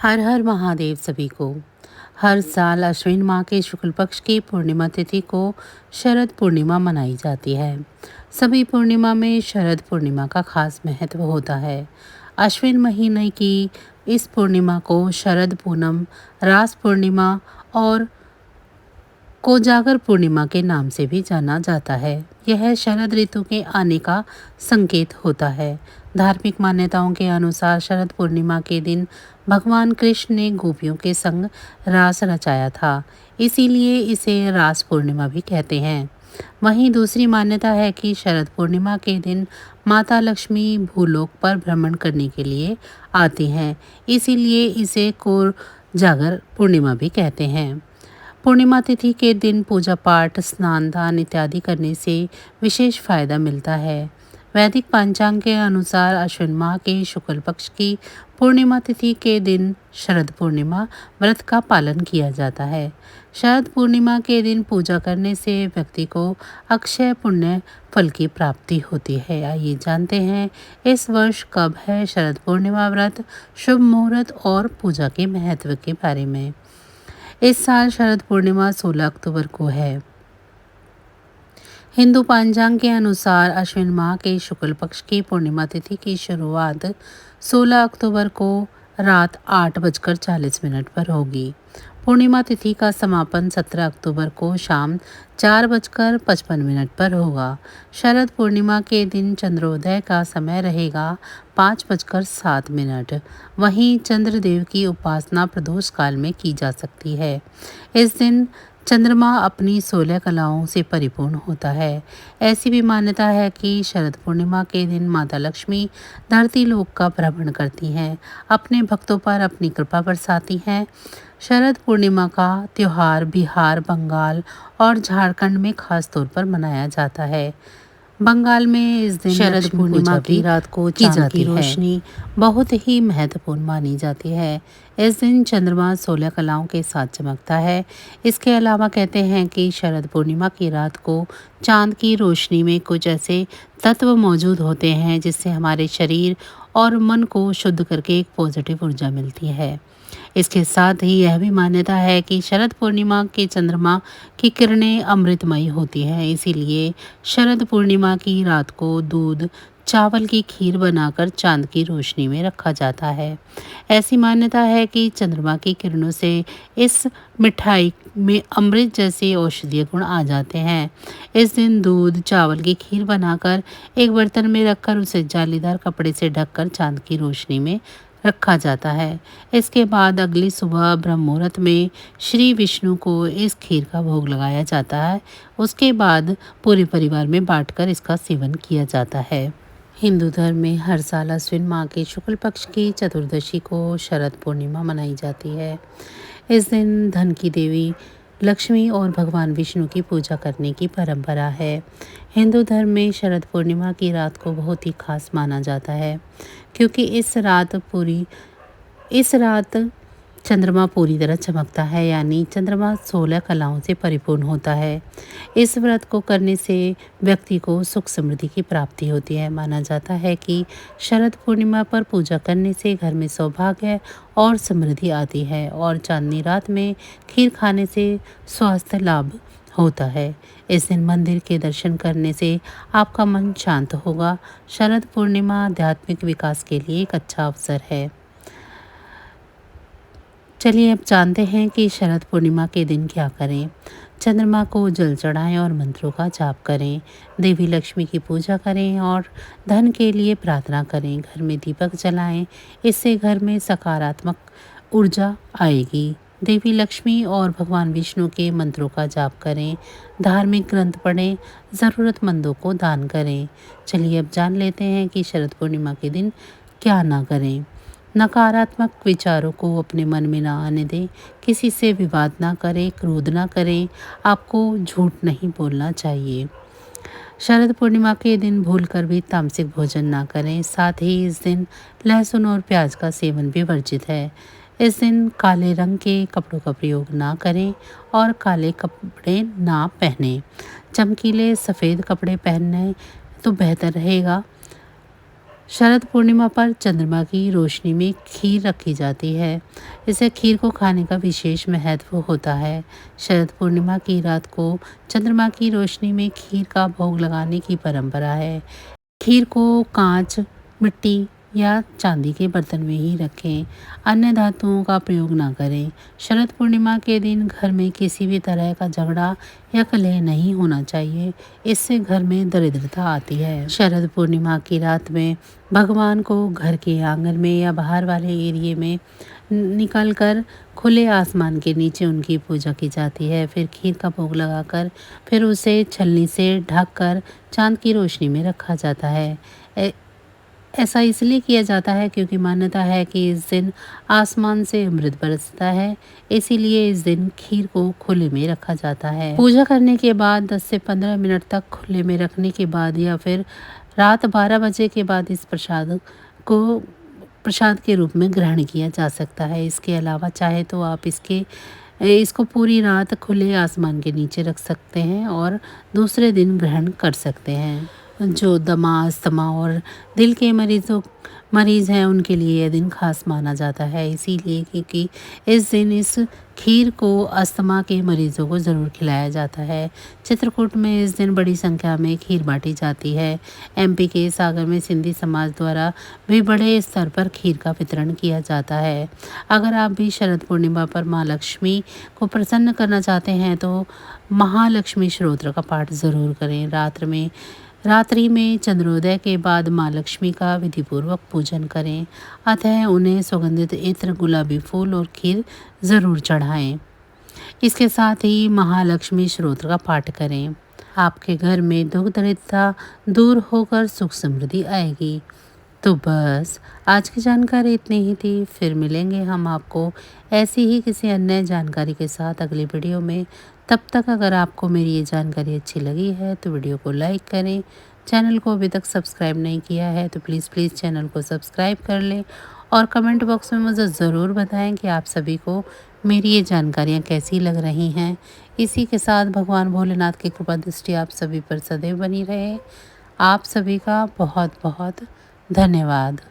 हर हर महादेव सभी को। हर साल अश्विन माह के शुक्ल पक्ष की पूर्णिमा तिथि को शरद पूर्णिमा मनाई जाती है। सभी पूर्णिमा में शरद पूर्णिमा का खास महत्व होता है। अश्विन महीने की इस पूर्णिमा को शरद पूनम, रास पूर्णिमा और कोजागर पूर्णिमा के नाम से भी जाना जाता है। यह शरद ऋतु के आने का संकेत होता है। धार्मिक मान्यताओं के अनुसार शरद पूर्णिमा के दिन भगवान कृष्ण ने गोपियों के संग रास रचाया था, इसीलिए इसे रास पूर्णिमा भी कहते हैं। वहीं दूसरी मान्यता है कि शरद पूर्णिमा के दिन माता लक्ष्मी भूलोक पर भ्रमण करने के लिए आती हैं, इसीलिए इसे कोजागर पूर्णिमा भी कहते हैं। पूर्णिमा तिथि के दिन पूजा पाठ, स्नान दान इत्यादि करने से विशेष फायदा मिलता है। वैदिक पंचांग के अनुसार अश्विन माह के शुक्ल पक्ष की पूर्णिमा तिथि के दिन शरद पूर्णिमा व्रत का पालन किया जाता है। शरद पूर्णिमा के दिन पूजा करने से व्यक्ति को अक्षय पुण्य फल की प्राप्ति होती है। आइए जानते हैं इस वर्ष कब है शरद पूर्णिमा व्रत, शुभ मुहूर्त और पूजा के महत्व के बारे में। इस साल शरद पूर्णिमा 16 अक्टूबर को है। हिंदू पंचांग के अनुसार अश्विन माह के शुक्ल पक्ष की पूर्णिमा तिथि की शुरुआत 16 अक्टूबर को रात 8:40 पर होगी। पूर्णिमा तिथि का समापन 17 अक्टूबर को शाम 4:55 पर होगा। शरद पूर्णिमा के दिन चंद्रोदय का समय रहेगा 5:07। वहीं चंद्रदेव की उपासना प्रदोष काल में की जा सकती है। इस दिन चंद्रमा अपनी 16 कलाओं से परिपूर्ण होता है। ऐसी भी मान्यता है कि शरद पूर्णिमा के दिन माता लक्ष्मी धरती लोक का भ्रमण करती हैं, अपने भक्तों पर अपनी कृपा बरसाती हैं। शरद पूर्णिमा का त्योहार बिहार, बंगाल और झारखंड में खास तौर पर मनाया जाता है। बंगाल में इस दिन शरद पूर्णिमा की रात को चांद की रोशनी बहुत ही महत्वपूर्ण मानी जाती है। इस दिन चंद्रमा 16 कलाओं के साथ चमकता है। इसके अलावा कहते हैं कि शरद पूर्णिमा की रात को चांद की रोशनी में कुछ ऐसे तत्व मौजूद होते हैं जिससे हमारे शरीर और मन को शुद्ध करके एक पॉजिटिव ऊर्जा मिलती है। इसके साथ ही यह भी मान्यता है कि शरद पूर्णिमा के चंद्रमा की किरणें अमृतमयी होती हैं, इसीलिए शरद पूर्णिमा की रात को दूध चावल की खीर बनाकर चांद की रोशनी में रखा जाता है। ऐसी मान्यता है कि चंद्रमा की किरणों से इस मिठाई में अमृत जैसे औषधीय गुण आ जाते हैं। इस दिन दूध चावल की खीर बनाकर एक बर्तन में रखकर उसे जालीदार कपड़े से ढककर चांद की रोशनी में रखा जाता है। इसके बाद अगली सुबह ब्रह्म मुहूर्त में श्री विष्णु को इस खीर का भोग लगाया जाता है। उसके बाद पूरे परिवार में बांटकर इसका सेवन किया जाता है। हिंदू धर्म में हर साल अश्विन माह के शुक्ल पक्ष की चतुर्दशी को शरद पूर्णिमा मनाई जाती है। इस दिन धन की देवी लक्ष्मी और भगवान विष्णु की पूजा करने की परंपरा है। हिंदू धर्म में शरद पूर्णिमा की रात को बहुत ही खास माना जाता है, क्योंकि इस रात चंद्रमा पूरी तरह चमकता है, यानी चंद्रमा 16 कलाओं से परिपूर्ण होता है। इस व्रत को करने से व्यक्ति को सुख समृद्धि की प्राप्ति होती है। माना जाता है कि शरद पूर्णिमा पर पूजा करने से घर में सौभाग्य और समृद्धि आती है और चांदनी रात में खीर खाने से स्वास्थ्य लाभ होता है। इस दिन मंदिर के दर्शन करने से आपका मन शांत होगा। शरद पूर्णिमा आध्यात्मिक विकास के लिए एक अच्छा अवसर है। चलिए अब जानते हैं कि शरद पूर्णिमा के दिन क्या करें। चंद्रमा को जल चढ़ाएं और मंत्रों का जाप करें। देवी लक्ष्मी की पूजा करें और धन के लिए प्रार्थना करें। घर में दीपक जलाएं, इससे घर में सकारात्मक ऊर्जा आएगी। देवी लक्ष्मी और भगवान विष्णु के मंत्रों का जाप करें। धार्मिक ग्रंथ पढ़ें, ज़रूरतमंदों को दान करें। चलिए अब जान लेते हैं कि शरद पूर्णिमा के दिन क्या ना करें। नकारात्मक विचारों को अपने मन में ना आने दें। किसी से विवाद ना करें, क्रोध ना करें। आपको झूठ नहीं बोलना चाहिए। शरद पूर्णिमा के दिन भूलकर भी तामसिक भोजन ना करें। साथ ही इस दिन लहसुन और प्याज का सेवन भी वर्जित है। इस दिन काले रंग के कपड़ों का प्रयोग ना करें और काले कपड़े ना पहनें। चमकीले सफ़ेद कपड़े पहने तो बेहतर रहेगा। शरद पूर्णिमा पर चंद्रमा की रोशनी में खीर रखी जाती है। इसे खीर को खाने का विशेष महत्व होता है। शरद पूर्णिमा की रात को चंद्रमा की रोशनी में खीर का भोग लगाने की परंपरा है। खीर को कांच, मिट्टी या चांदी के बर्तन में ही रखें, अन्य धातुओं का प्रयोग ना करें। शरद पूर्णिमा के दिन घर में किसी भी तरह का झगड़ा या कलह नहीं होना चाहिए, इससे घर में दरिद्रता आती है। शरद पूर्णिमा की रात में भगवान को घर के आंगन में या बाहर वाले एरिया में निकलकर खुले आसमान के नीचे उनकी पूजा की जाती है। फिर खीर का भोग लगाकर फिर उसे छलनी से ढककर चांद की रोशनी में रखा जाता है। ऐसा इसलिए किया जाता है क्योंकि मान्यता है कि इस दिन आसमान से अमृत बरसता है, इसीलिए इस दिन खीर को खुले में रखा जाता है। पूजा करने के बाद 10 से 15 मिनट तक खुले में रखने के बाद या फिर रात 12 बजे के बाद इस को प्रसाद के रूप में ग्रहण किया जा सकता है। इसके अलावा चाहे तो आप इसको पूरी रात खुले आसमान के नीचे रख सकते हैं और दूसरे दिन ग्रहण कर सकते हैं। जो दमा, अस्थमा और दिल के मरीज़ हैं उनके लिए यह दिन खास माना जाता है, इसीलिए क्योंकि इस दिन इस खीर को अस्थमा के मरीज़ों को ज़रूर खिलाया जाता है। चित्रकूट में इस दिन बड़ी संख्या में खीर बाँटी जाती है। एमपी के सागर में सिंधी समाज द्वारा भी बड़े स्तर पर खीर का वितरण किया जाता है। अगर आप भी शरद पूर्णिमा पर माँ लक्ष्मी को प्रसन्न करना चाहते हैं तो महालक्ष्मी स्तोत्र का पाठ ज़रूर करें। रात्रि में चंद्रोदय के बाद माँ लक्ष्मी का विधिपूर्वक पूजन करें, अतः उन्हें सुगंधित इत्र, गुलाबी फूल और खीर ज़रूर चढ़ाएं। इसके साथ ही महालक्ष्मी स्तोत्र का पाठ करें। आपके घर में दुख दरिद्रता दूर होकर सुख समृद्धि आएगी। तो बस आज की जानकारी इतनी ही थी। फिर मिलेंगे हम आपको ऐसी ही किसी अन्य जानकारी के साथ अगली वीडियो में। तब तक अगर आपको मेरी ये जानकारी अच्छी लगी है तो वीडियो को लाइक करें। चैनल को अभी तक सब्सक्राइब नहीं किया है तो प्लीज़ चैनल को सब्सक्राइब कर लें और कमेंट बॉक्स में मुझे ज़रूर बताएं कि आप सभी को मेरी ये जानकारियाँ कैसी लग रही हैं। इसी के साथ भगवान भोलेनाथ की कृपा दृष्टि आप सभी पर सदैव बनी रहे। आप सभी का बहुत बहुत धन्यवाद।